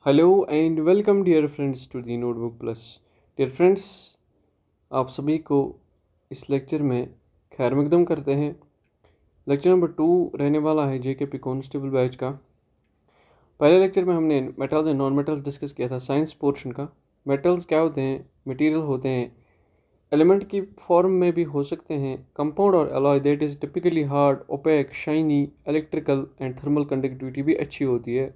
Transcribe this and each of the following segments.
Hello and welcome dear friends to the notebook plus. Dear friends, आप सभी को इस लेक्चर में खैर मकदम करते हैं। लेक्चर नंबर 2 रहने वाला है जेकेपी कांस्टेबल बैच का। पहले लेक्चर में हमने metals and non metals discuss किया था, साइंस पोर्शन का। मेटल्स क्या होते हैं? मटेरियल होते हैं, एलिमेंट की फॉर्म में भी हो सकते हैं। कंपाउंड और alloy that is typically hard, opaque, shiny, electrical and thermal conductivity भी अच्छी होती है।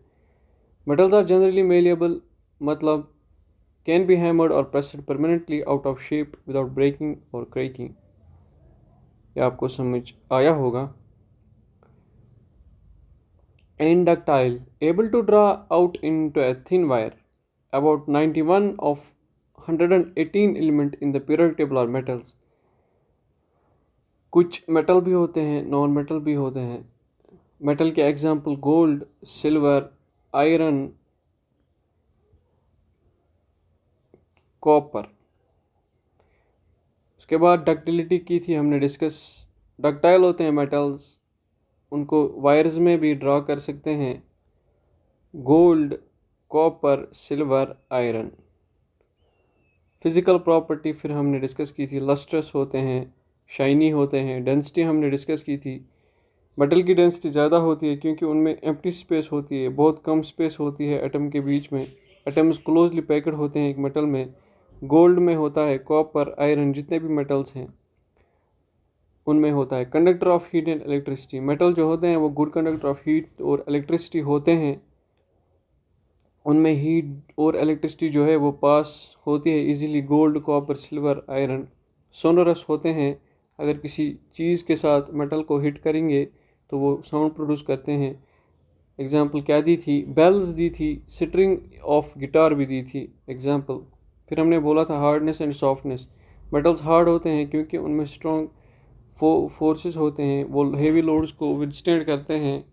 Metals are generally malleable, मतलब can be hammered or pressed permanently out of shape without breaking or cracking। ये आपको समझ आया होगा। And ductile, able to draw out into a thin wire। About 91 of 118 element in the periodic table are metals। कुछ metal भी होते हैं, non metal भी होते हैं। मेटल के example gold, silver, iron, copper. उसके बाद डक्टिलिटी की थी हमने डिस्कस। डक्टाइल होते हैं मेटल्स, उनको वायर्स में भी ड्रॉ कर सकते हैं। Gold, copper, silver, iron. Physical property फिर हमने डिस्कस की थी। लस्ट्रस होते हैं, शाइनी होते हैं। डेंसिटी हमने डिस्कस की थी। मेटल की डेंसिटी ज़्यादा होती है क्योंकि उनमें एम्प्टी स्पेस होती है, बहुत कम स्पेस होती है एटम के बीच में। एटम्स क्लोजली पैक्ड होते हैं एक मेटल में। गोल्ड में होता है, कॉपर, आयरन, जितने भी मेटल्स हैं उनमें होता है। Conductor of heat and electricity, metal जो होते हैं वो गुड कंडक्टर ऑफ हीट और इलेक्ट्रिसिटी होते हैं। उनमें हीट और इलेक्ट्रिसिटी जो है वो पास होती है easily. Gold, copper, silver, iron. Sonorous होते हैं, अगर किसी चीज़ के साथ मेटल को हिट करेंगे तो वो साउंड प्रोड्यूस करते हैं। एग्जाम्पल क्या दी थी? बेल्स दी थी, स्ट्रिंग ऑफ गिटार भी दी थी एग्जाम्पल। फिर हमने बोला था hardness and softness. Metals hard होते हैं क्योंकि उनमें स्ट्रॉन्ग फोर्सेस होते हैं, वो हेवी लोड्स को विदस्टैंड करते हैं,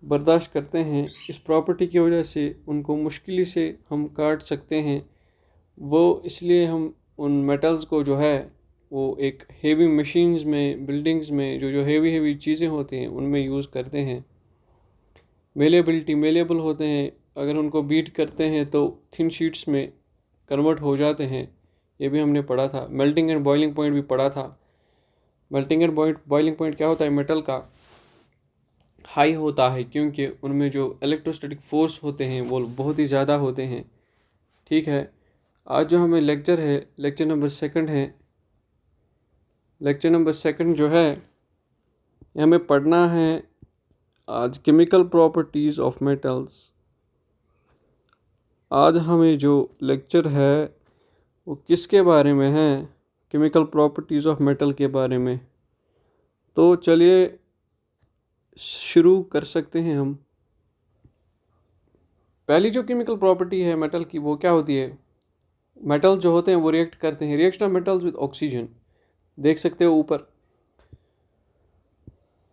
बर्दाश्त करते हैं। इस प्रॉपर्टी की वजह से उनको मुश्किल से हम काट सकते हैं। वो इसलिए हम उन मेटल्स को जो है वो एक हेवी मशीन्स में, बिल्डिंग्स में जो हेवी हेवी चीज़ें होती हैं उनमें यूज़ करते हैं। मेलेबिलिटी, मेलेबल होते हैं, अगर उनको बीट करते हैं तो थिन शीट्स में कन्वर्ट हो जाते हैं। ये भी हमने पढ़ा था। मेल्टिंग एंड बॉइलिंग पॉइंट भी पढ़ा था। मेल्टिंग एंड बॉइलिंग पॉइंट क्या होता है? मेटल का हाई होता है क्योंकि उनमें जो इलेक्ट्रोस्टैटिक फोर्स होते हैं वो बहुत ही ज़्यादा होते हैं। ठीक है, आज जो हमें लेक्चर है, लेक्चर नंबर 2 है। लेक्चर नंबर 2 जो है ये हमें पढ़ना है आज केमिकल प्रॉपर्टीज़ ऑफ मेटल्स। आज हमें जो लेक्चर है वो किसके बारे में है? केमिकल प्रॉपर्टीज़ ऑफ मेटल के बारे में। तो चलिए शुरू कर सकते हैं हम। पहली जो केमिकल प्रॉपर्टी है मेटल की वो क्या होती है? मेटल जो होते हैं वो रिएक्ट करते हैं। Reaction of metals with oxygen, देख सकते हो ऊपर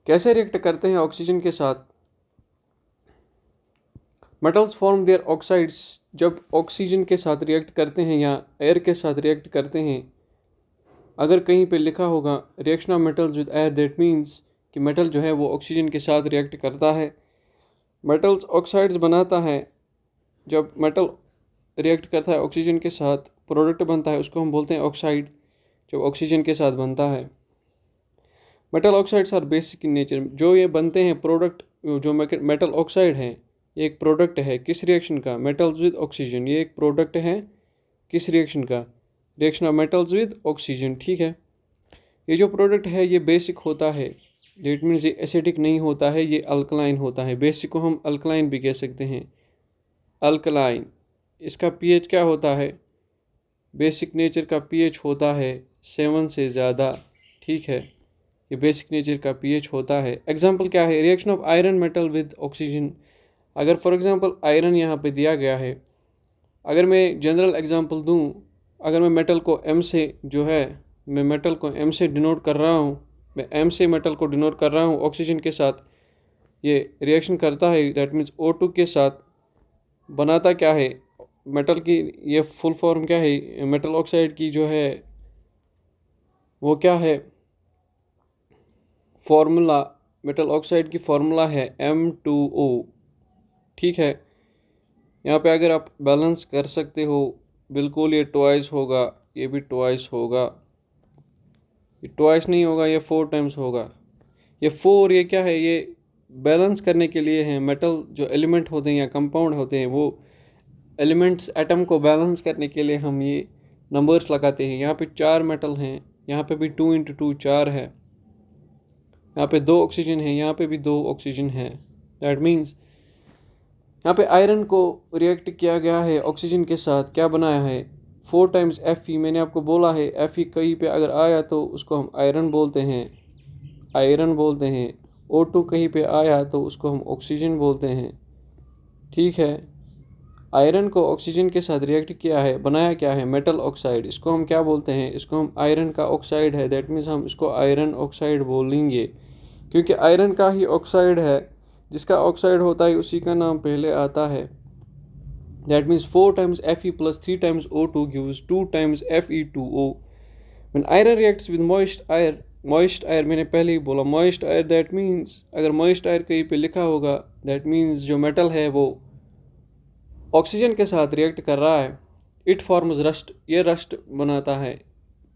कैसे रिएक्ट करते हैं ऑक्सीजन के साथ। मेटल्स फॉर्म देयर ऑक्साइड्स, जब ऑक्सीजन के साथ रिएक्ट करते हैं या एयर के साथ रिएक्ट करते हैं। अगर कहीं पे लिखा होगा reaction of metals with air, that means कि मेटल जो है वो ऑक्सीजन के साथ रिएक्ट करता है, मेटल्स ऑक्साइड्स बनाता है। जब मेटल रिएक्ट करता है ऑक्सीजन के साथ, प्रोडक्ट बनता है, उसको हम बोलते हैं ऑक्साइड, जब ऑक्सीजन के साथ बनता है। Metal oxides are basic in nature, जो ये बनते हैं प्रोडक्ट, जो मेटल ऑक्साइड है ये एक प्रोडक्ट है किस रिएक्शन का? Metals with oxygen. ये एक प्रोडक्ट है किस रिएक्शन का? Reaction of metals with oxygen. ठीक है, ये जो प्रोडक्ट है ये बेसिक होता है, डेट मीन्स ये एसिडिक नहीं होता है, ये अल्कलाइन होता है। बेसिक को हम अल्कलाइन भी कह सकते हैं, अल्कलाइन। इसका पीएच क्या होता है? बेसिक नेचर का पीएच होता है 7 से ज़्यादा। ठीक है, ये बेसिक नेचर का पीएच होता है। एग्जांपल क्या है? Reaction of iron metal with oxygen. अगर फॉर एग्जांपल आयरन यहाँ पे दिया गया है, अगर मैं जनरल एग्जांपल दूँ, अगर मैं मेटल को एम से जो है, मैं मेटल को एम से डिनोट कर रहा हूँ, मैं एम से मेटल को डिनोट कर रहा हूँ ऑक्सीजन के साथ, ये रिएक्शन करता है, दैट मीन्स O2 के साथ बनाता क्या है? मेटल की ये फुल फॉर्म क्या है मेटल ऑक्साइड की जो है वो क्या है? फॉर्मूला, मेटल ऑक्साइड की फॉर्मूला है M2O। ठीक है, यहाँ पे अगर आप बैलेंस कर सकते हो बिल्कुल, ये ट्वाइस होगा, ये भी ट्वाइस होगा, ये ट्वाइस नहीं होगा, ये 4 टाइम्स होगा। ये 4 ये क्या है, ये बैलेंस करने के लिए है। मेटल जो एलिमेंट होते हैं या कंपाउंड होते हैं, वो एलिमेंट्स एटम को बैलेंस करने के लिए हम ये नंबर्स लगाते हैं। यहाँ पे 4 मेटल हैं, यहाँ पे भी 2 इंटू 2 4 है, यहाँ पे 2 ऑक्सीजन है, यहाँ पे भी 2 ऑक्सीजन है। दैट मीन्स यहाँ पे आयरन को रिएक्ट किया गया है ऑक्सीजन के साथ, क्या बनाया है 4 टाइम्स Fe। मैंने आपको बोला है Fe कहीं पे अगर आया तो उसको हम आयरन बोलते हैं, आयरन बोलते हैं। O2 कहीं पे आया तो उसको हम ऑक्सीजन बोलते हैं, ठीक है। आयरन को ऑक्सीजन के साथ रिएक्ट किया है, बनाया क्या है मेटल ऑक्साइड, इसको हम क्या बोलते हैं, इसको हम आयरन का ऑक्साइड है। दैट मीन्स हम इसको आयरन ऑक्साइड बोलेंगे, क्योंकि आयरन का ही ऑक्साइड है, जिसका ऑक्साइड होता है उसी का नाम पहले आता है। That means 4 times Fe plus 3 times O2 gives 2 times Fe2O। When iron reacts with moist air मैंने पहले ही बोला moist air, दैट मीन्स अगर moist air कहीं पे लिखा होगा दैट मीन्स जो मेटल है वो ऑक्सीजन के साथ रिएक्ट कर रहा है। इट फॉर्म्स रस्ट, ये रस्ट बनाता है,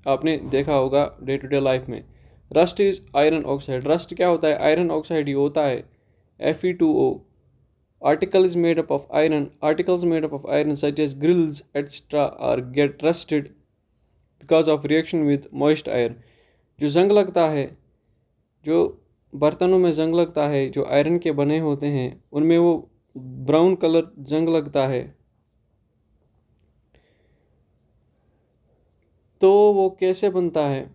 आपने देखा होगा डे टू डे लाइफ में। Rust is iron oxide, rust क्या होता है, आयरन ऑक्साइड ही होता है। Fe2O। Article is made up of iron. Articles made up of iron such as grills etc. are get rusted because of reaction with moist air। जो जंग लगता है, जो बर्तनों में जंग लगता है जो आयरन के बने होते हैं, उनमें वो ब्राउन कलर जंग लगता है, तो वो कैसे बनता है,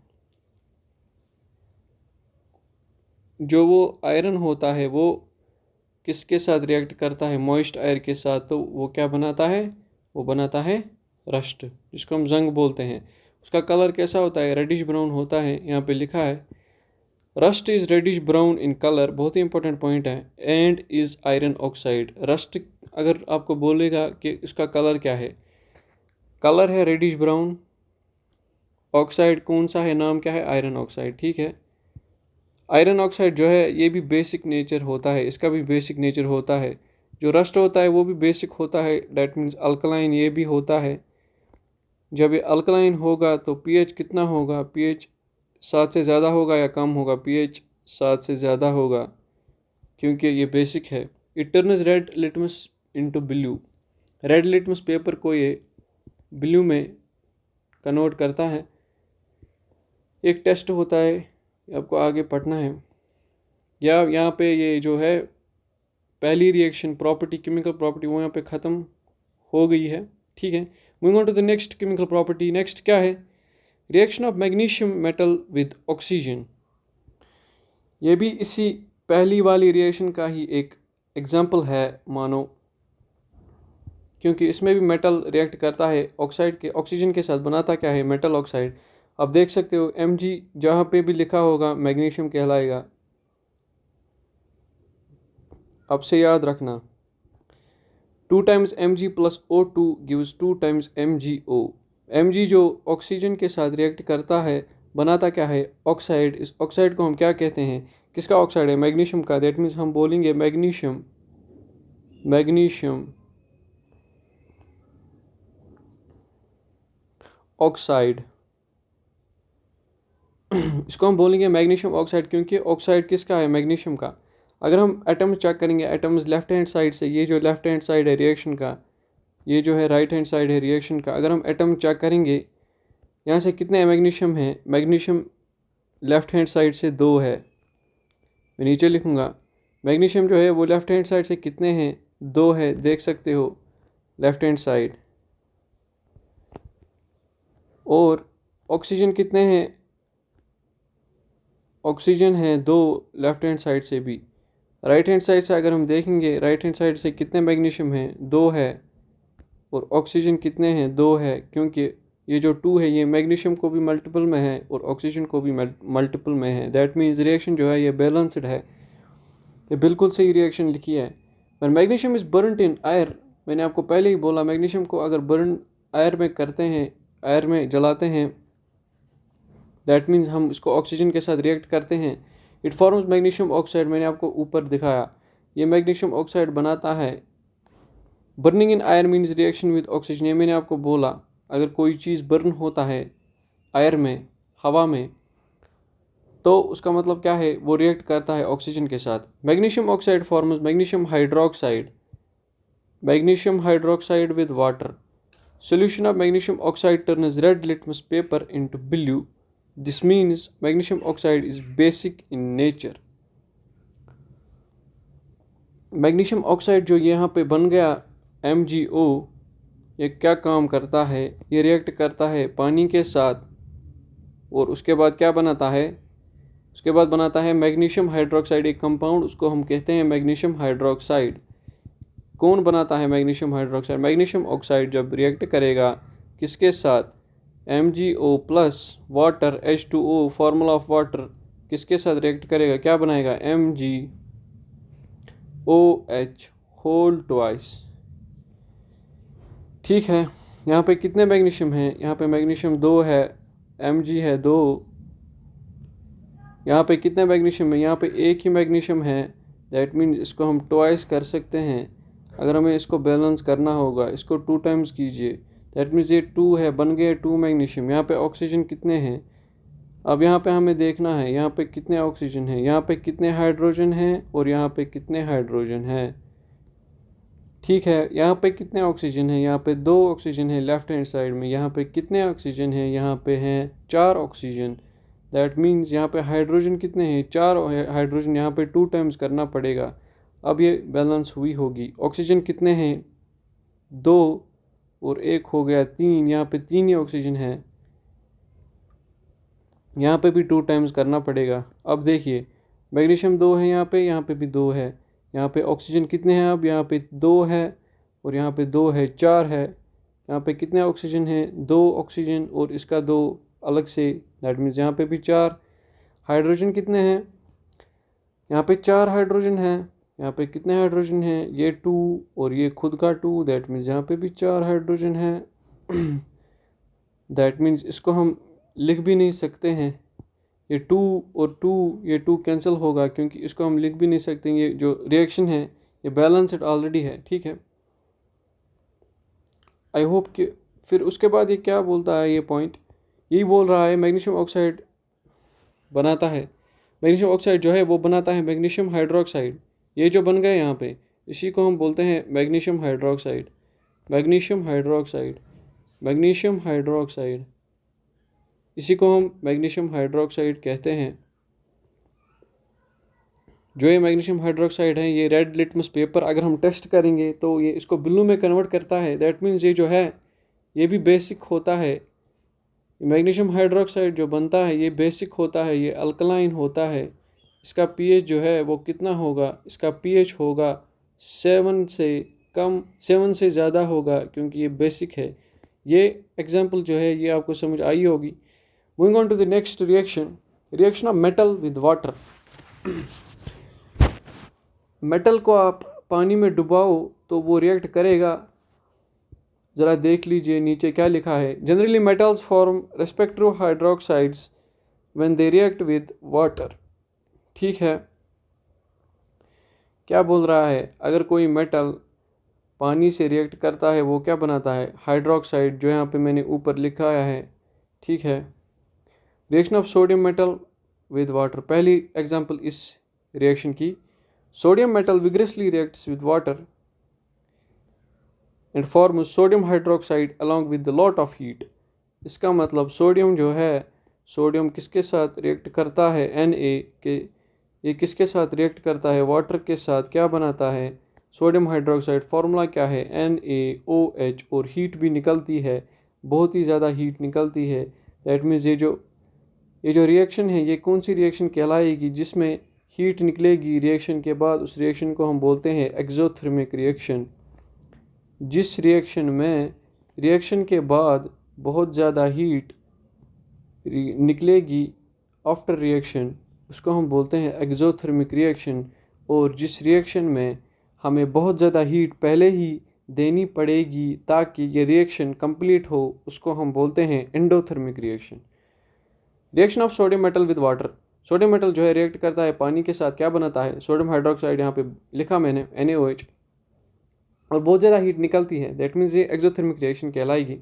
जो वो आयरन होता है वो किसके साथ रिएक्ट करता है, मॉइस्ट एयर के साथ, तो वो क्या बनाता है, वो बनाता है रस्ट, जिसको हम जंग बोलते हैं। उसका कलर कैसा होता है, रेडिश ब्राउन होता है। यहाँ पे लिखा है rust is reddish brown in colour, बहुत ही इंपॉर्टेंट पॉइंट है, and is iron oxide. Rust अगर आपको बोलेगा कि इसका कलर क्या है, कलर है रेडिश ब्राउन, ऑक्साइड कौन सा है, नाम क्या है, आयरन ऑक्साइड, ठीक है। आयरन ऑक्साइड जो है ये भी बेसिक नेचर होता है, इसका भी बेसिक नेचर होता है। जो रस्ट होता है वो भी बेसिक होता है, डैट मीन्स अल्कलाइन ये भी होता है। जब ये अल्कलाइन होगा तो पीएच कितना होगा, पीएच 7 से ज़्यादा होगा या कम होगा, पीएच 7 से ज़्यादा होगा, क्योंकि ये बेसिक है। It turns red litmus into blue, red litmus paper को ये ब्लू में कन्वर्ट करता है। एक टेस्ट होता है, आपको आगे पढ़ना है, या यहाँ पे ये जो है पहली रिएक्शन प्रॉपर्टी, केमिकल प्रॉपर्टी, वो यहाँ पे ख़त्म हो गई है, ठीक है। Moving on to the next chemical property. Next क्या है, reaction of magnesium metal with oxygen. ये भी इसी पहली वाली रिएक्शन का ही एक एग्जाम्पल है मानो, क्योंकि इसमें भी मेटल रिएक्ट करता है ऑक्साइड के, ऑक्सीजन के साथ बनाता क्या है, मेटल ऑक्साइड। आप देख सकते हो Mg जहाँ पे भी लिखा होगा मैग्नीशियम कहलाएगा, आपसे याद रखना। 2 times Mg plus O2 gives 2 times MgO। Mg जो ऑक्सीजन के साथ रिएक्ट करता है बनाता क्या है, ऑक्साइड। इस ऑक्साइड को हम क्या कहते हैं, किसका ऑक्साइड है, मैग्नीशियम का। दैट मीन्स हम बोलेंगे मैग्नीशियम, मैग्नीशियम ऑक्साइड, इसको हम बोलेंगे मैग्नीशियम ऑक्साइड, क्योंकि ऑक्साइड किसका है, मैग्नीशियम का। अगर हम एटम्स चेक करेंगे, एटम्स लेफ्ट हैंड साइड से, ये जो लेफ्ट हैंड साइड है रिएक्शन का, ये जो है राइट हैंड साइड है रिएक्शन का। अगर हम एटम चेक करेंगे यहाँ से कितने मैग्नीशियम हैं, मैग्नीशियम लेफ्ट हैंड साइड से 2 है, मैं नीचे लिखूँगा। मैग्नीशियम जो है वो लेफ्ट हैंड साइड से कितने हैं, 2 है, देख सकते हो लेफ्ट हैंड साइड। और ऑक्सीजन कितने हैं, ऑक्सीजन है 2 लेफ्ट हैंड साइड से भी। राइट हैंड साइड से अगर हम देखेंगे, राइट हैंड साइड से कितने मैग्नीशियम हैं, 2 है, और ऑक्सीजन कितने हैं, 2 है, क्योंकि ये जो 2 है ये मैग्नीशियम को भी मल्टीपल में है और ऑक्सीजन को भी मल्टीपल में है। दैट मीन्स रिएक्शन जो है ये बैलेंस्ड है, ये बिल्कुल सही रिएक्शन लिखी है। पर मैग्नीशियम इज़ बर्नड इन आयर, मैंने आपको पहले ही बोला मैग्नीशियम को अगर बर्न आयर में करते हैं, आयर में जलाते हैं, दैट मीन्स हम इसको ऑक्सीजन के साथ रिएक्ट करते हैं, इट फॉर्म्स मैग्नीशियम ऑक्साइड। मैंने आपको ऊपर दिखाया, ये मैग्नीशियम ऑक्साइड बनाता है burning in air means reaction with oxygen. ये मैंने आपको बोला, अगर कोई चीज़ बर्न होता है आयर में, हवा में, तो उसका मतलब क्या है, वो रिएक्ट करता है ऑक्सीजन के साथ। Magnesium oxide forms magnesium hydroxide with water. Solution of magnesium oxide turns red litmus paper into blue. This means magnesium oxide is basic in nature. Magnesium oxide जो यहाँ पे बन गया MgO, ये क्या काम करता है, ये रिएक्ट करता है पानी के साथ और उसके बाद क्या बनाता है, उसके बाद बनाता है मैग्नीशियम हाइड्रोक्साइड, एक कंपाउंड, उसको हम कहते हैं मैग्नीशियम हाइड्रोक्साइड। कौन बनाता है मैग्नीशियम हाइड्रोक्साइड? मैग्नीशियम ऑक्साइड जब रिएक्ट करेगा किसके साथ, MgO plus water H2O, formula of water, किसके साथ रिएक्ट करेगा, क्या बनाएगा, MgOH होल ट्वाइस। ठीक है, यहाँ पे कितने मैग्नीशियम हैं, यहाँ पे मैग्नीशियम 2 है, Mg है 2। यहाँ पे कितने मैग्नीशियम है, यहाँ पे एक ही मैग्नीशियम है। दैट मीन्स इसको हम ट्वाइस कर सकते हैं। अगर हमें इसको बैलेंस करना होगा, इसको 2 टाइम्स कीजिए, दैट मीन्स ये 2 है, बन गए 2 मैग्नीशियम। यहाँ पे ऑक्सीजन कितने हैं, अब यहाँ पे हमें देखना है यहाँ पे कितने ऑक्सीजन हैं, यहाँ पे कितने हाइड्रोजन हैं और यहाँ पे कितने हाइड्रोजन हैं। ठीक है, यहाँ पे कितने ऑक्सीजन हैं, यहाँ पे 2 ऑक्सीजन है लेफ्ट हैंड साइड में। यहाँ पे कितने ऑक्सीजन हैं, यहाँ पे हैं 4 ऑक्सीजन। दैट मीन्स यहाँ पे हाइड्रोजन कितने हैं, 4 हाइड्रोजन, यहाँ पे 2 टाइम्स करना पड़ेगा। अब ये बैलेंस हुई होगी। ऑक्सीजन कितने हैं, 2 और 1 हो गया 3, यहाँ पे 3 ही ऑक्सीजन है, यहाँ पे भी 2 टाइम्स करना पड़ेगा। अब देखिए मैग्नीशियम 2 है, यहाँ पे भी 2 है। यहाँ पे ऑक्सीजन कितने हैं, अब यहाँ पे 2 है और यहाँ पे 2 है, 4 है। यहाँ पे कितने ऑक्सीजन हैं, 2 ऑक्सीजन और इसका 2 अलग से, दैट मीन्स यहाँ पे भी 4। हाइड्रोजन कितने हैं, यहाँ पे 4 हाइड्रोजन हैं। यहाँ पे कितने हाइड्रोजन हैं, ये 2 और ये खुद का 2, दैट मीन्स यहाँ पे भी 4 हाइड्रोजन हैं। दैट मीन्स इसको हम लिख भी नहीं सकते हैं, ये 2 और 2, ये 2 कैंसिल होगा क्योंकि इसको हम लिख भी नहीं सकते। ये जो रिएक्शन है ये बैलेंस्ड ऑलरेडी है। ठीक है, आई होप कि फिर उसके बाद ये क्या बोलता है, ये पॉइंट यही बोल रहा है मैग्नीशियम ऑक्साइड बनाता है, मैग्नीशियम ऑक्साइड जो है वो बनाता है मैग्नीशियम हाइड्रोक्साइड। ये जो बन गए यहाँ पे, इसी को हम बोलते हैं magnesium hydroxide. Magnesium hydroxide, magnesium hydroxide, इसी को हम मैग्नीशियम हाइड्रोक्साइड कहते हैं। जो ये मैग्नीशियम हाइड्रोक्साइड है, ये रेड लिटमस पेपर अगर हम टेस्ट करेंगे तो ये इसको ब्लू में कन्वर्ट करता है। दैट मीन्स ये जो है ये भी बेसिक होता है। मैग्नीशियम हाइड्रोक्साइड जो बनता है ये बेसिक होता है, ये अल्कलाइन होता है। इसका पीएच जो है वो कितना होगा, इसका पीएच होगा 7 से कम, 7 से ज़्यादा होगा क्योंकि ये बेसिक है। ये एग्जांपल जो है ये आपको समझ आई होगी। Moving on to the next reaction, reaction of metal with water. Metal को आप पानी में डुबाओ तो वो रिएक्ट करेगा। ज़रा देख लीजिए नीचे क्या लिखा है, generally metals form respective hydroxides when they react with water. ठीक है, क्या बोल रहा है, अगर कोई मेटल पानी से रिएक्ट करता है वो क्या बनाता है, हाइड्रोक्साइड, जो यहाँ पे मैंने ऊपर लिखा है। ठीक है, reaction of sodium metal with water, पहली एग्जांपल इस रिएक्शन की, sodium metal विग्रेसली reacts with water and form sodium hydroxide along with the lot of heat. इसका मतलब सोडियम जो है, सोडियम किसके साथ रिएक्ट करता है, Na के, ये किसके साथ रिएक्ट करता है, वाटर के साथ, क्या बनाता है, सोडियम हाइड्रोक्साइड। फार्मूला क्या है, NaOH, और हीट भी निकलती है, बहुत ही ज़्यादा हीट निकलती है। दैट मीन्स ये जो रिएक्शन है ये कौन सी रिएक्शन कहलाएगी, जिसमें हीट निकलेगी रिएक्शन के बाद, उस रिएक्शन को हम बोलते हैं एक्सोथर्मिक रिएक्शन। जिस रिएक्शन में रिएक्शन के बाद बहुत ज़्यादा हीट निकलेगी आफ्टर रिएक्शन, उसको हम बोलते हैं एक्सोथर्मिक रिएक्शन। और जिस रिएक्शन में हमें बहुत ज़्यादा हीट पहले ही देनी पड़ेगी ताकि ये रिएक्शन कंप्लीट हो, उसको हम बोलते हैं endothermic reaction. Reaction of sodium metal with water, sodium metal जो है रिएक्ट करता है पानी के साथ, क्या बनाता है, सोडियम हाइड्रोक्साइड, यहाँ पे लिखा मैंने NaOH। और बहुत ज़्यादा हीट निकलती है, दैट मीन्स ये एक्सोथर्मिक रिएक्शन कहलाएगी।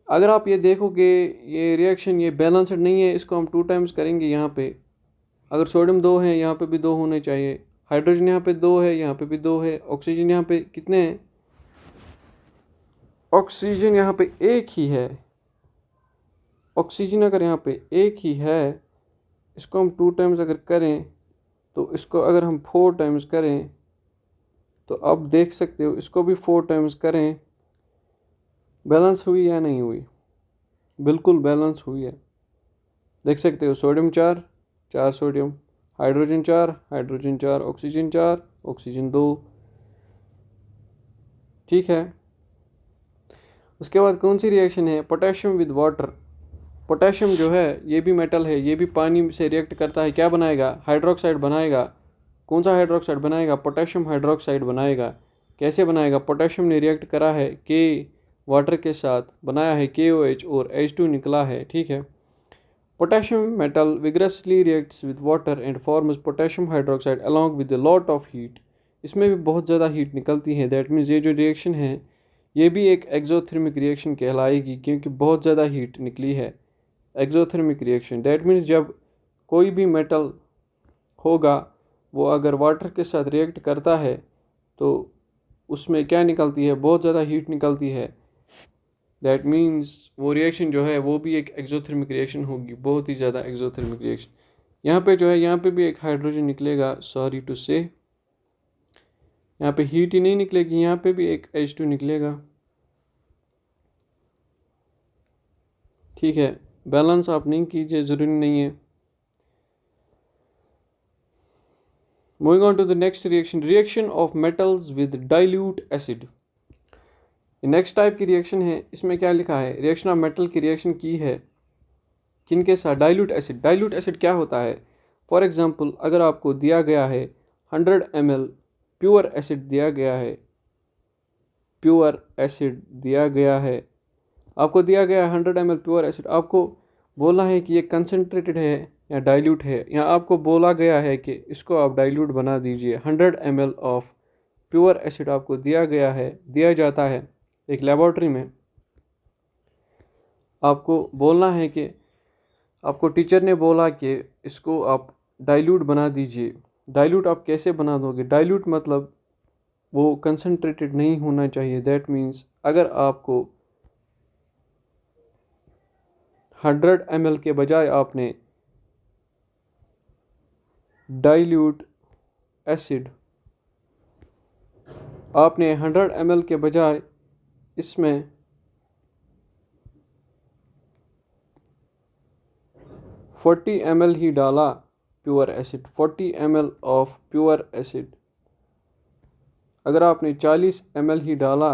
अगर आप ये देखोगे ये रिएक्शन ये बैलेंस्ड नहीं है, इसको हम 2 टाइम्स करेंगे। यहाँ पे अगर सोडियम 2 है, यहाँ पे भी 2 होने चाहिए। हाइड्रोजन यहाँ पे 2 है, यहाँ पे भी 2 है। ऑक्सीजन यहाँ पे कितने हैं? ऑक्सीजन यहाँ पे एक ही है। ऑक्सीजन अगर यहाँ पे एक ही है, इसको हम 2 टाइम्स अगर करें, तो इसको अगर हम 4 टाइम्स करें, तो आप देख सकते हो इसको भी 4 टाइम्स करें, बैलेंस हुई या नहीं हुई? बिल्कुल बैलेंस हुई है। देख सकते हो sodium 4, 4 sodium, hydrogen 4, hydrogen 4, oxygen 4, oxygen 2। ठीक है। उसके बाद कौन सी रिएक्शन है? Potassium with water. पोटेशियम जो है ये भी मेटल है, ये भी पानी से रिएक्ट करता है, क्या बनाएगा? हाइड्रोक्साइड बनाएगा। कौन सा हाइड्रोक्साइड बनाएगा? पोटेशियम हाइड्रोक्साइड बनाएगा। कैसे बनाएगा? पोटेशियम ने रिएक्ट करा है के वाटर के साथ, बनाया है KOH और H2 निकला है। ठीक है। Potassium metal vigorously reacts with water and forms potassium hydroxide along with a lot of heat. इसमें भी बहुत ज़्यादा हीट निकलती है, दैट मीन्स ये जो रिएक्शन है ये भी एक एक्सोथर्मिक रिएक्शन कहलाएगी, क्योंकि बहुत ज़्यादा हीट निकली है। एक्सोथर्मिक रिएक्शन दैट मीन्स जब कोई भी मेटल होगा वो अगर वाटर के साथ रिएक्ट करता है तो उसमें क्या निकलती है? बहुत ज़्यादा हीट निकलती है। दैट मीन्स वो रिएक्शन जो है वो भी एक एक्सोथर्मिक रिएक्शन होगी, बहुत ही ज़्यादा एक्सोथर्मिक रिएक्शन। यहाँ पे जो है यहाँ पे भी एक हाइड्रोजन निकलेगा, सॉरी टू से। यहाँ पे हीट ही नहीं निकलेगी, यहाँ पे भी एक H2 निकलेगा। ठीक है, बैलेंस आप नहीं कीजिए, ज़रूरी नहीं है। Moving on to the next reaction, reaction of metals with dilute acid. Next type की रिएक्शन है। इसमें क्या लिखा है? रिएक्शन ऑफ मेटल की रिएक्शन की है किनके साथ? Dilute acid. डाइल्यूट एसिड क्या होता है? फॉर एग्जांपल अगर आपको दिया गया है 100 ml प्योर एसिड दिया गया है, प्योर एसिड दिया गया है, आपको दिया गया है 100 ml प्योर एसिड, आपको बोलना है कि ये कंसनट्रेटेड है या डाइल्यूट है, या आपको बोला गया है कि इसको आप डाइल्यूट बना दीजिए। 100 ml ऑफ प्योर एसिड आपको दिया गया है, दिया जाता है एक लेबॉर्ट्री में। आपको बोलना है कि आपको टीचर ने बोला कि इसको आप डाइल्यूट बना दीजिए। डाइल्यूट आप कैसे बना दोगे? डाइल्यूट मतलब वो कंसनट्रेटेड नहीं होना चाहिए। दैट मीन्स अगर आपको 100 ml के बजाय आपने डाइल्यूट एसिड, आपने 100 ml के बजाय इसमें 40 ml ही डाला pure acid, 40 ml of pure acid. अगर आपने 40 ml ही डाला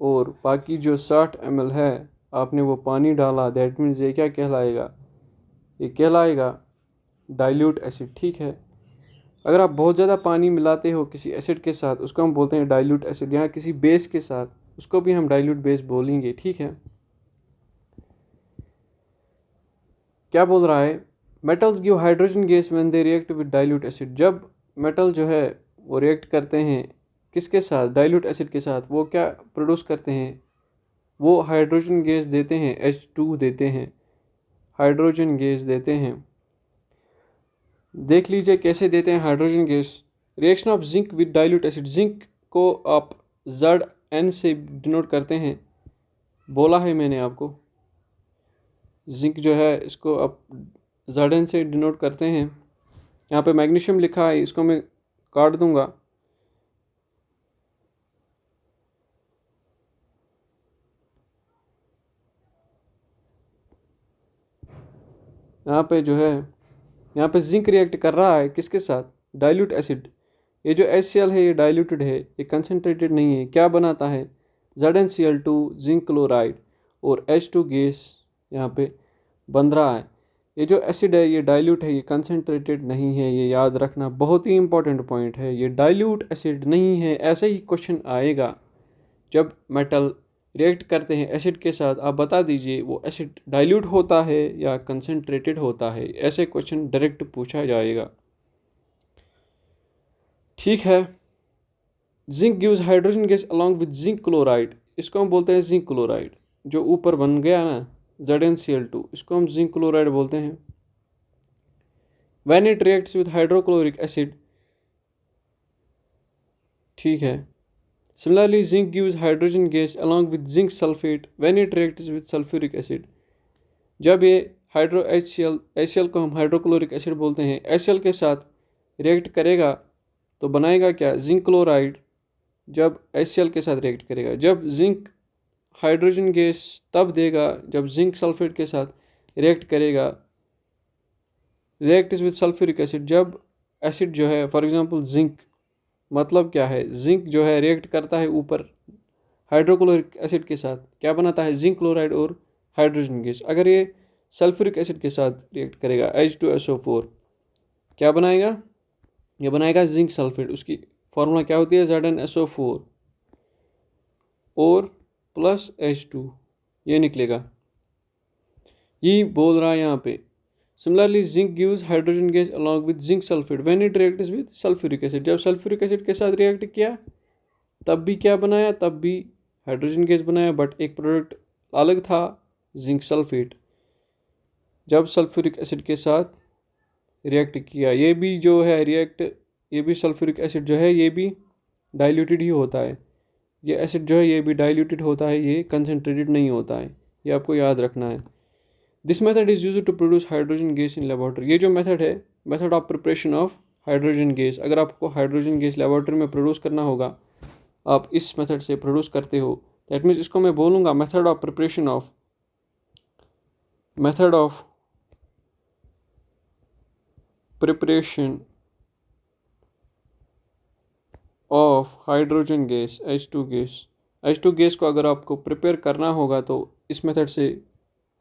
और बाकी जो 60 ml है आपने वो पानी डाला, दैट मीन्स ये क्या कहलाएगा? ये कहलाएगा डाइल्यूट एसिड। ठीक है। अगर आप बहुत ज़्यादा पानी मिलाते हो किसी एसिड के साथ, उसको हम बोलते हैं डाइल्यूट एसिड। यहाँ किसी बेस के साथ, उसको भी हम डाइल्यूट बेस बोलेंगे। ठीक है। क्या बोल रहा है? Metals give hydrogen gas when they react with dilute acid. जब मेटल जो है वो रिएक्ट करते हैं किसके साथ? डाइल्यूट एसिड के साथ, वो क्या प्रोड्यूस करते हैं? वो हाइड्रोजन गैस देते हैं, H2 देते हैं, हाइड्रोजन गैस देते हैं। देख लीजिए कैसे देते हैं hydrogen gas. Reaction of zinc with dilute acid. Zinc को आप Zn से डिनोट करते हैं, बोला है मैंने आपको। जिंक जो है इसको आप Zn से डिनोट करते हैं। यहाँ पे मैग्नीशियम लिखा है, इसको मैं काट दूंगा। यहाँ पे जो है यहाँ पे जिंक रिएक्ट कर रहा है किसके साथ? Dilute acid. ये जो HCl है ये डाइल्यूटेड है, ये कंसनट्रेटेड नहीं है। क्या बनाता है? ZnCl2 जिंक क्लोराइड और H2 गैस यहाँ पे बन रहा है। ये जो एसिड है ये डाइल्यूट है, ये कंसनट्रेटेड नहीं है, ये याद रखना, बहुत ही इंपॉर्टेंट पॉइंट है। ये डाइल्यूट एसिड नहीं है। ऐसे ही क्वेश्चन आएगा जब मेटल रिएक्ट करते हैं एसिड के साथ, आप बता दीजिए वो एसिड डाइल्यूट होता है या कंसनट्रेटेड होता है। ऐसे क्वेश्चन डायरेक्ट पूछा जाएगा। ठीक है। Zinc gives hydrogen gas along with zinc chloride, इसको हम बोलते हैं जिंक क्लोराइड। जो ऊपर बन गया ना ZnCl2, इसको हम जिंक क्लोराइड बोलते हैं। When it reacts with hydrochloric acid, ठीक है। Similarly zinc gives hydrogen gas along with zinc sulphate when it reacts with sulphuric acid. जब ये हाइड्रो HCl को हम हाइड्रोक्लोरिक एसिड बोलते हैं, HCl के साथ रिएक्ट करेगा तो बनाएगा क्या, जिंक क्लोराइड। जब HCl के साथ रिएक्ट करेगा, जब जिंक हाइड्रोजन गैस तब देगा जब जिंक सल्फेट के साथ रिएक्ट करेगा, रिएक्ट्स विद सल्फ्यूरिक एसिड। जब एसिड जो है, फॉर एग्जांपल जिंक, मतलब क्या है, जिंक जो है रिएक्ट करता है ऊपर हाइड्रोक्लोरिक एसिड के साथ, क्या बनाता है, जिंक क्लोराइड और हाइड्रोजन गैस। अगर ये सल्फ्यूरिक एसिड के साथ रिएक्ट करेगा H2SO4, क्या बनाएगा, ये बनाएगा जिंक सल्फेट। उसकी फॉर्मूला क्या होती है, ZnSO4 और प्लस H2, ये निकलेगा। ये बोल रहा है यहाँ पे। Similarly zinc gives hydrogen gas along with zinc sulphate when it reacts with sulphuric acid. जब सल्फ्यूरिक एसिड के साथ रिएक्ट किया तब भी क्या बनाया, तब भी हाइड्रोजन गैस बनाया, बट एक प्रोडक्ट अलग था, जिंक सल्फेट। जब सल्फ्यूरिक एसिड के साथ रिएक्ट किया, ये भी जो है ये भी सल्फ्यूरिक एसिड जो है ये भी डाइल्यूटेड ही होता है। ये एसिड जो है ये भी डाइल्यूटेड होता है, ये कंसनट्रेटेड नहीं होता है, ये आपको याद रखना है। This method is used to produce hydrogen gas in laboratory. ये जो मेथड है, method of preparation of hydrogen gas, अगर आपको हाइड्रोजन गैस लेबोरेटरी में प्रोड्यूस करना होगा, आप इस मेथड से प्रोड्यूस करते हो। दैट मीन्स इसको मैं बोलूँगा method of preparation of hydrogen gas, H2 gas को अगर आपको प्रिपेयर करना होगा तो इस मेथड से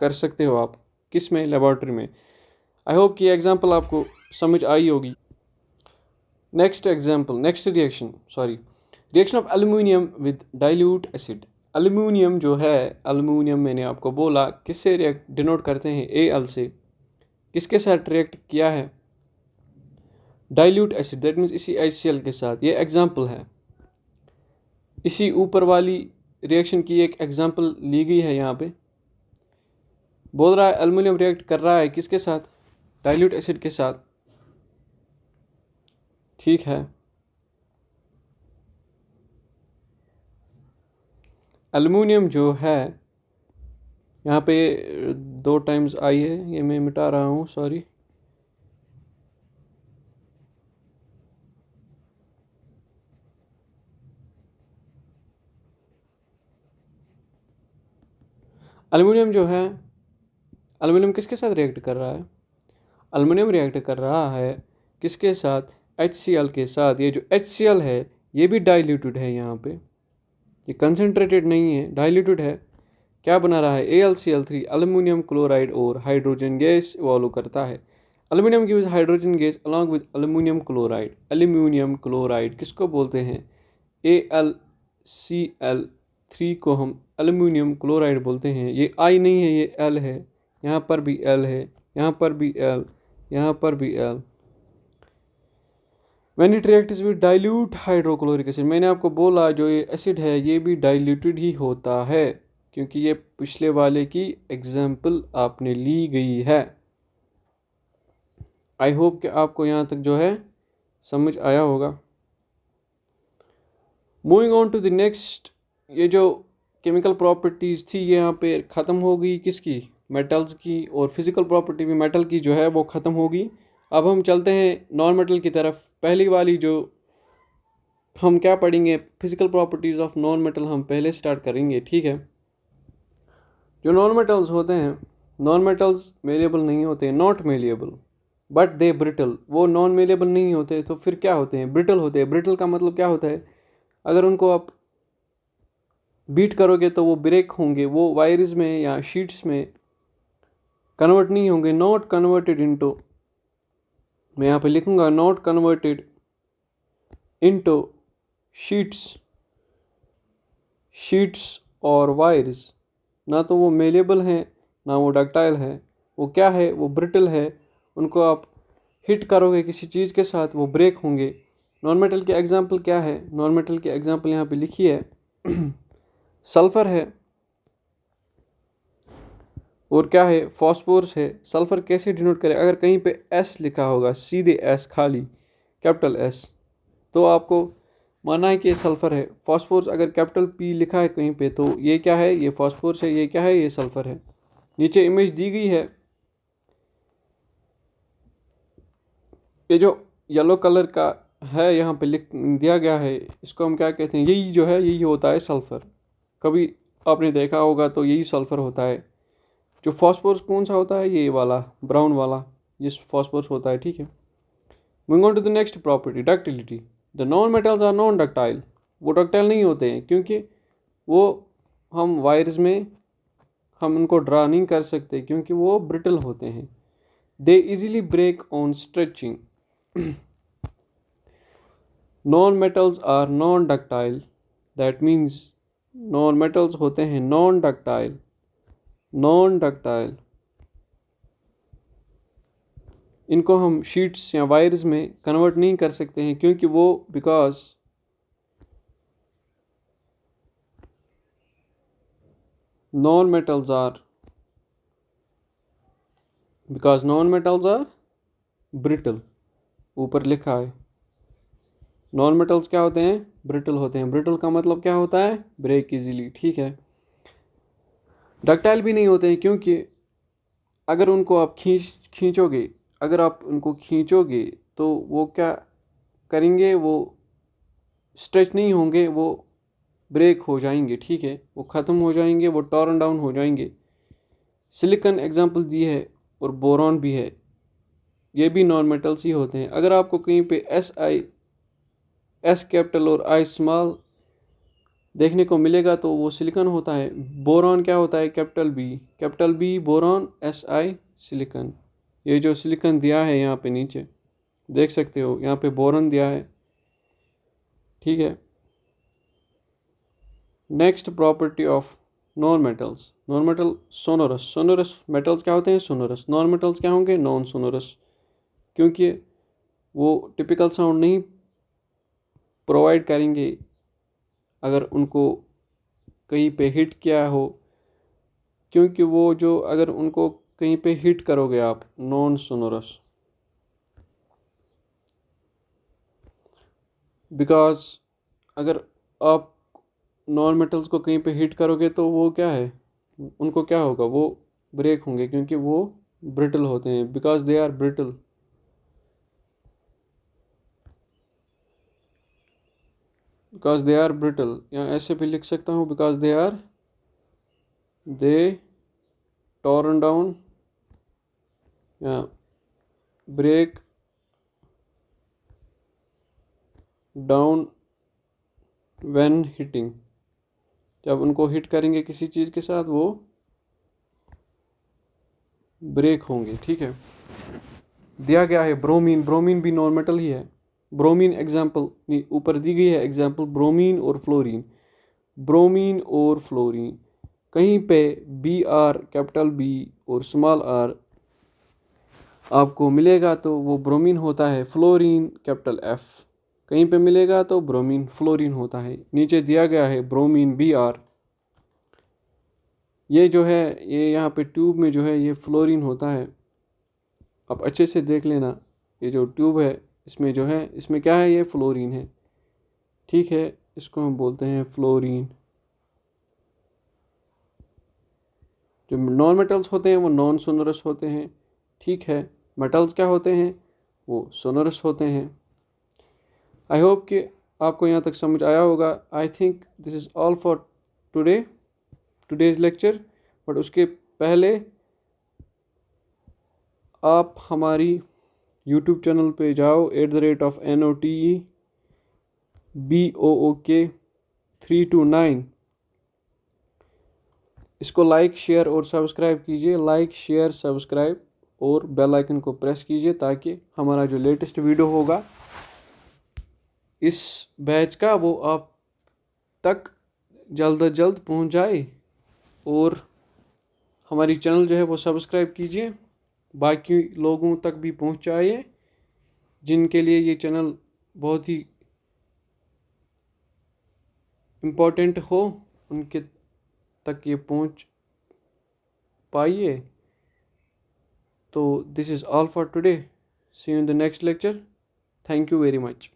कर सकते हो आप। किस में, लेबोरेटरी में। आई होप कि एग्जांपल आपको समझ आई होगी। Next reaction of aluminium with dilute acid. Aluminium जो है, एल्यूमिनियम मैंने आपको बोला किससे रिएक्ट डिनोट करते हैं, Al से। किसके साथ रिएक्ट किया है, डाइल्यूट एसिड, दैट मीन्स इसी HCl के साथ। ये एग्जांपल है, इसी ऊपर वाली रिएक्शन की एक एग्जांपल ली गई है। यहाँ पे बोल रहा है एल्यूमिनियम रिएक्ट कर रहा है किसके साथ, डाइल्यूट एसिड के साथ, ठीक है। एल्यूमिनियम जो है यहाँ पे 2 टाइम्स आई है, ये मैं मिटा रहा हूँ, सॉरी। एल्यूमिनियम जो है, एल्यूमिनियम किसके साथ रिएक्ट कर रहा है, एल्यूमिनियम रिएक्ट कर रहा है किसके साथ, HCl के साथ। ये जो HCl है ये भी डाइल्यूटेड है, यहाँ पे ये कंसनट्रेटेड नहीं है, डाइल्यूटेड है। क्या बना रहा है, AlCl3, एल्यूमिनियम क्लोराइड और हाइड्रोजन गैस इवॉल्व करता है। Aluminium gives hydrogen gas along with aluminium chloride. Aluminium chloride किसको बोलते हैं, AlCl3 को हम एल्यूमिनियम क्लोराइड बोलते हैं। ये I नहीं है, ये L है, यहाँ पर भी L है, यहाँ पर भी L, यहाँ पर भी L। When it reacts with dilute hydrochloric acid, मैंने आपको बोला जो ये एसिड है ये भी डाइल्यूटेड ही होता है, क्योंकि ये पिछले वाले की एग्जाम्पल आपने ली गई है। आई होप कि आपको यहाँ तक जो है समझ आया होगा। Moving on to the next, ये जो केमिकल प्रॉपर्टीज़ थी ये यहाँ पे ख़त्म हो गई, किसकी, मेटल्स की, और फिज़िकल प्रॉपर्टी भी मेटल की जो है वो ख़त्म होगी। अब हम चलते हैं नॉन मेटल की तरफ। पहली वाली जो हम क्या पढ़ेंगे, physical properties of non metal, हम पहले स्टार्ट करेंगे, ठीक है। जो नॉन मेटल्स होते हैं, नॉन मेटल्स मेलेबल नहीं होते, not malleable but they brittle. वो नॉन मेलेबल नहीं होते तो फिर क्या होते हैं, ब्रिटल होते हैं। ब्रिटल का मतलब क्या होता है, अगर उनको आप बीट करोगे तो वो ब्रेक होंगे, वो वायर्स में या शीट्स में कन्वर्ट नहीं होंगे। नॉट कन्वर्टेड इनटू, मैं यहाँ पे लिखूँगा नॉट कन्वर्टेड इनटू शीट्स और वायर्स। ना तो वो मेलेबल हैं ना वो डक्टाइल है, वो क्या है, वो ब्रिटल है। उनको आप हिट करोगे किसी चीज़ के साथ वो ब्रेक होंगे, नॉन मेटल के एग्जांपल क्या है? नॉन मेटल के एग्जांपल यहाँ पे लिखी है सल्फ़र है, और क्या है? फॉस्फोरस है। सल्फ़र कैसे डिनोट करें? अगर कहीं पे एस लिखा होगा, सीधे एस, खाली कैपिटल एस, तो आपको माना है कि ये सल्फ़र है। फॉस्फोरस अगर कैपिटल पी लिखा है कहीं पे, तो ये क्या है? ये फॉस्फोरस है। ये क्या है? ये सल्फ़र है। नीचे इमेज दी गई है, ये जो येलो कलर का है यहाँ पे लिख दिया गया है, इसको हम क्या कहते हैं? यही जो है, यही होता है सल्फ़र। कभी आपने देखा होगा तो यही सल्फ़र होता है। जो फॉस्फोरस कौन सा होता है? ये वाला ब्राउन वाला, ये फॉस्फोरस होता है। ठीक है, moving on to the next property, ductility. The non metals are non ductile. वो डक्टाइल नहीं होते हैं क्योंकि वो हम वायर्स में हम उनको ड्रा नहीं कर सकते, क्योंकि वो ब्रिटल होते हैं। They easily break on stretching. Non metals are non ductile, that means non metals होते हैं नॉन डक्टाइल। नॉन डक्टाइल, इनको हम शीट्स या वायर्स में कन्वर्ट नहीं कर सकते हैं, क्योंकि वो because non metals are brittle. ऊपर लिखा है नॉन मेटल्स क्या होते हैं? ब्रिटल होते हैं। ब्रिटल का मतलब क्या होता है? Break easily. ठीक है, डक्टाइल भी नहीं होते हैं क्योंकि अगर उनको आप खींचोगे, अगर आप उनको खींचोगे तो वो क्या करेंगे? वो स्ट्रेच नहीं होंगे, वो ब्रेक हो जाएंगे। ठीक है, वो ख़त्म हो जाएंगे, वो टॉर्न डाउन हो जाएंगे। सिलिकॉन एग्जांपल दी है, और बोरॉन भी है, ये भी नॉन मेटल्स ही होते हैं। अगर आपको कहीं पे एस कैपिटल और आई स्मॉल देखने को मिलेगा तो वो सिलिकॉन होता है। बोरॉन क्या होता है? Capital B boron, S I silicon. ये जो सिलिकॉन दिया है यहाँ पे नीचे देख सकते हो, यहाँ पे बोरॉन दिया है। ठीक है, next property of non metals. Non metal sonorous. Sonorous metals क्या होते हैं? सोनोरस। नॉन मेटल्स क्या होंगे? नॉन सोनोरस, क्योंकि वो टिपिकल साउंड नहीं प्रोवाइड करेंगे अगर उनको कहीं पे हिट किया हो, क्योंकि वो जो अगर उनको कहीं पे हिट करोगे आप, नॉन सोनोरस। बिकॉज अगर आप नॉन मेटल्स को कहीं पे हिट करोगे तो वो क्या है? उनको क्या होगा? वो ब्रेक होंगे, क्योंकि वो ब्रिटल होते हैं। Because they are brittle. Because they are brittle, या ऐसे भी लिख सकता हूँ, बिकॉज दे टॉर्न डाउन या ब्रेक डाउन व्हेन हिटिंग। जब उनको हिट करेंगे किसी चीज़ के साथ, वो ब्रेक होंगे। ठीक है, दिया गया है ब्रोमीन। ब्रोमीन भी नॉन मेटल ही है। ब्रोमीन एग्जाम्पल ऊपर दी गई है, एग्जाम्पल ब्रोमीन और फ्लोरीन। ब्रोमीन और फ्लोरीन, कहीं पे बी आर कैपिटल बी और स्मॉल आर आपको मिलेगा तो वो ब्रोमीन होता है। फ्लोरीन कैपिटल एफ कहीं पे मिलेगा तो ब्रोमीन फ्लोरीन होता है। नीचे दिया गया है ब्रोमीन बी आर, ये जो है ये यहाँ पे ट्यूब में जो है ये फ्लोरीन होता है। आप अच्छे से देख लेना, ये जो ट्यूब है इसमें जो है, इसमें क्या है? ये फ्लोरीन है। ठीक है, इसको हम बोलते हैं फ्लोरीन। जो नॉन मेटल्स होते हैं वो नॉन सोनरस होते हैं। ठीक है, मेटल्स क्या होते हैं? वो सोनरस होते हैं। आई होप कि आपको यहाँ तक समझ आया होगा। I think this is all for today's lecture. But उसके पहले आप हमारी यूट्यूब चैनल पे जाओ, @NOTEBOOK329। इसको लाइक शेयर और सब्सक्राइब कीजिए। लाइक शेयर सब्सक्राइब और बेल आइकन को प्रेस कीजिए, ताकि हमारा जो लेटेस्ट वीडियो होगा इस बैच का, वो आप तक जल्द अज जल्द पहुंच जाए। और हमारी चैनल जो है वो सब्सक्राइब कीजिए, बाकी लोगों तक भी पहुंचाइए जिनके लिए ये चैनल बहुत ही इम्पोर्टेंट हो उनके तक ये पहुंच पाइए। तो this is all for today, see you in the next lecture, thank you very much.